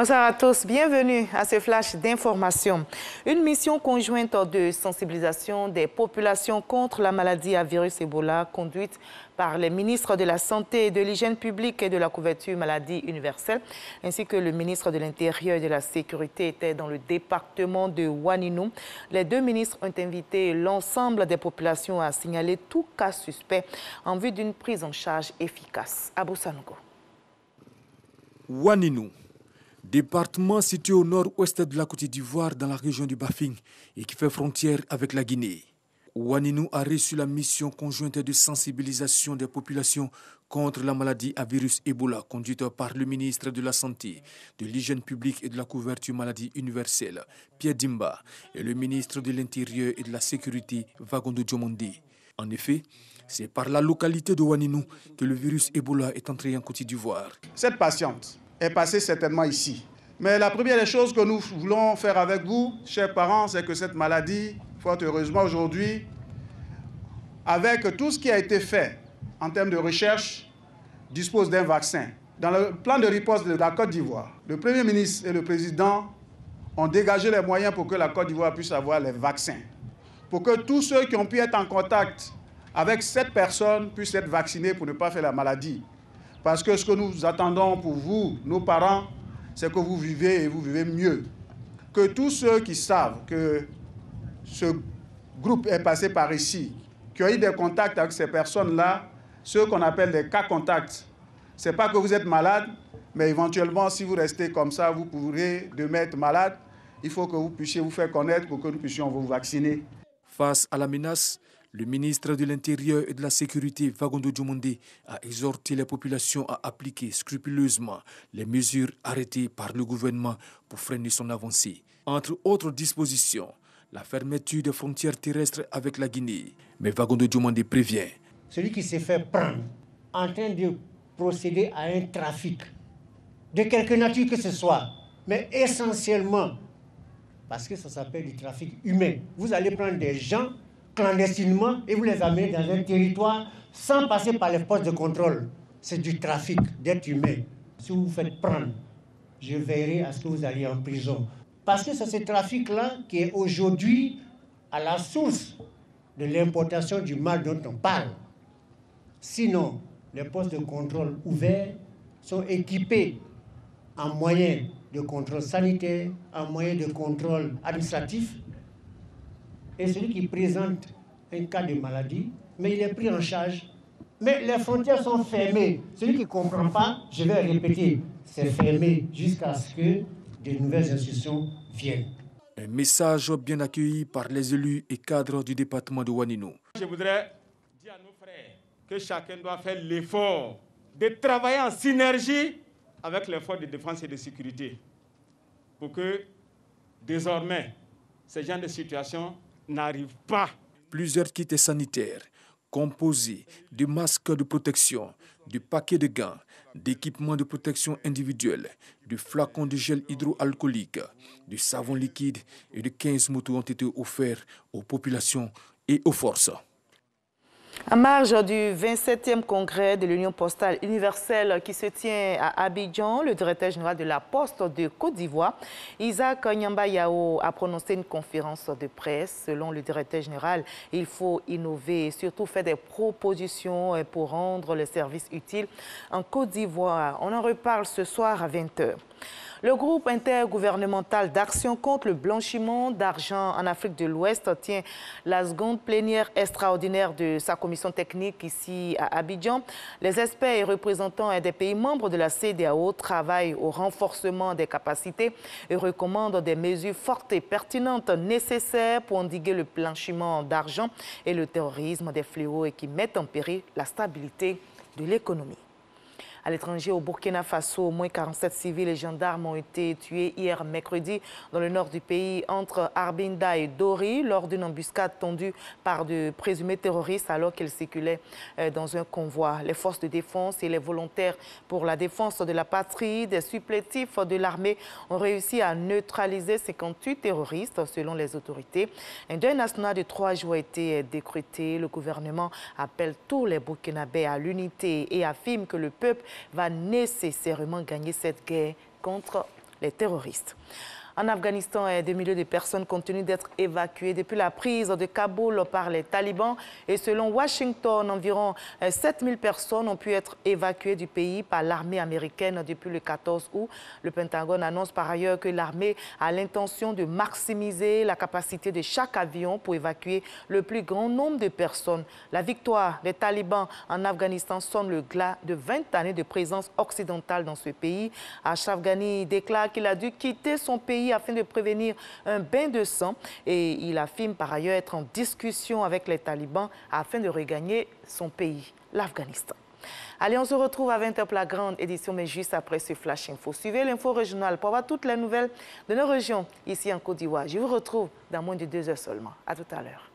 Bonsoir à tous, bienvenue à ce flash d'information. Une mission conjointe de sensibilisation des populations contre la maladie à virus Ebola conduite par les ministres de la Santé et de l'Hygiène publique et de la couverture maladie universelle, ainsi que le ministre de l'Intérieur et de la Sécurité était dans le département de Ouaninou. Les deux ministres ont invité l'ensemble des populations à signaler tout cas suspect en vue d'une prise en charge efficace. Abou Sanogo. Ouaninou, département situé au nord-ouest de la Côte d'Ivoire dans la région du Bafing et qui fait frontière avec la Guinée. Ouaninou a reçu la mission conjointe de sensibilisation des populations contre la maladie à virus Ebola conduite par le ministre de la Santé, de l'Hygiène publique et de la couverture maladie universelle, Pierre Dimba, et le ministre de l'Intérieur et de la Sécurité, Vagondo Diomondi. En effet, c'est par la localité de Ouaninou que le virus Ebola est entré en Côte d'Ivoire. Cette patiente est passée certainement ici. Mais la première des choses que nous voulons faire avec vous, chers parents, c'est que cette maladie, fort heureusement aujourd'hui, avec tout ce qui a été fait en termes de recherche, dispose d'un vaccin. Dans le plan de riposte de la Côte d'Ivoire, le Premier ministre et le Président ont dégagé les moyens pour que la Côte d'Ivoire puisse avoir les vaccins. Pour que tous ceux qui ont pu être en contact avec cette personne puissent être vaccinés pour ne pas faire la maladie. Parce que ce que nous attendons pour vous, nos parents, c'est que vous vivez et vous vivez mieux. Que tous ceux qui savent que ce groupe est passé par ici, qui ont eu des contacts avec ces personnes-là, ceux qu'on appelle des cas contacts, ce n'est pas que vous êtes malade, mais éventuellement, si vous restez comme ça, vous pourrez demain être malade. Il faut que vous puissiez vous faire connaître pour que nous puissions vous vacciner. Face à la menace, le ministre de l'Intérieur et de la Sécurité, Vagondo Diomondi, a exhorté les populations à appliquer scrupuleusement les mesures arrêtées par le gouvernement pour freiner son avancée. Entre autres dispositions, la fermeture des frontières terrestres avec la Guinée. Mais Vagondo Diomondi prévient. Celui qui s'est fait prendre en train de procéder à un trafic, de quelque nature que ce soit, mais essentiellement, parce que ça s'appelle du trafic humain. Vous allez prendre des gens clandestinement et vous les amenez dans un territoire sans passer par les postes de contrôle. C'est du trafic d'êtres humains. Si vous vous faites prendre, je veillerai à ce que vous alliez en prison. Parce que c'est ce trafic-là qui est aujourd'hui à la source de l'importation du mal dont on parle. Sinon, les postes de contrôle ouverts sont équipés en moyens de contrôle sanitaire, en moyens de contrôle administratif. Et celui qui présente un cas de maladie, mais il est pris en charge. Mais les frontières sont fermées. Celui qui ne comprend pas, je vais répéter, c'est fermé jusqu'à ce que de nouvelles institutions viennent. Un message bien accueilli par les élus et cadres du département de Ouaninou. Je voudrais dire à nos frères que chacun doit faire l'effort de travailler en synergie avec les forces de défense et de sécurité pour que désormais ces genres de situations n'arrivent pas. Plusieurs kits sanitaires composés de masques de protection, de paquets de gants, d'équipements de protection individuelle, de flacons de gel hydroalcoolique, de savon liquide et de 15 motos ont été offerts aux populations et aux forces. En marge du 27e congrès de l'Union postale universelle qui se tient à Abidjan, le directeur général de la Poste de Côte d'Ivoire, Isaac Nyamba Yao, a prononcé une conférence de presse. Selon le directeur général, il faut innover et surtout faire des propositions pour rendre les services utiles en Côte d'Ivoire. On en reparle ce soir à 20h. Le groupe intergouvernemental d'action contre le blanchiment d'argent en Afrique de l'Ouest tient la seconde plénière extraordinaire de sa commission technique ici à Abidjan. Les experts et représentants des pays membres de la CEDEAO travaillent au renforcement des capacités et recommandent des mesures fortes et pertinentes nécessaires pour endiguer le blanchiment d'argent et le terrorisme, des fléaux et qui mettent en péril la stabilité de l'économie. À l'étranger, au Burkina Faso, au moins 47 civils et gendarmes ont été tués hier mercredi dans le nord du pays entre Arbinda et Dori lors d'une embuscade tendue par de présumés terroristes alors qu'ils circulaient dans un convoi. Les forces de défense et les volontaires pour la défense de la patrie, des supplétifs de l'armée ont réussi à neutraliser 58 terroristes selon les autorités. Un deuil national de 3 jours a été décrété. Le gouvernement appelle tous les Burkinabés à l'unité et affirme que le peuple va nécessairement gagner cette guerre contre les terroristes. En Afghanistan, des milliers de personnes continuent d'être évacuées depuis la prise de Kaboul par les talibans. Et selon Washington, environ 7000 personnes ont pu être évacuées du pays par l'armée américaine depuis le 14 août. Le Pentagone annonce par ailleurs que l'armée a l'intention de maximiser la capacité de chaque avion pour évacuer le plus grand nombre de personnes. La victoire des talibans en Afghanistan sonne le glas de 20 années de présence occidentale dans ce pays. Ashraf Ghani déclare qu'il a dû quitter son pays afin de prévenir un bain de sang et il affirme par ailleurs être en discussion avec les talibans afin de regagner son pays, l'Afghanistan. Allez, on se retrouve à 20h pour la grande édition, mais juste après ce Flash Info. Suivez l'info régionale pour avoir toutes les nouvelles de nos régions ici en Côte d'Ivoire. Je vous retrouve dans moins de 2 heures seulement. À tout à l'heure.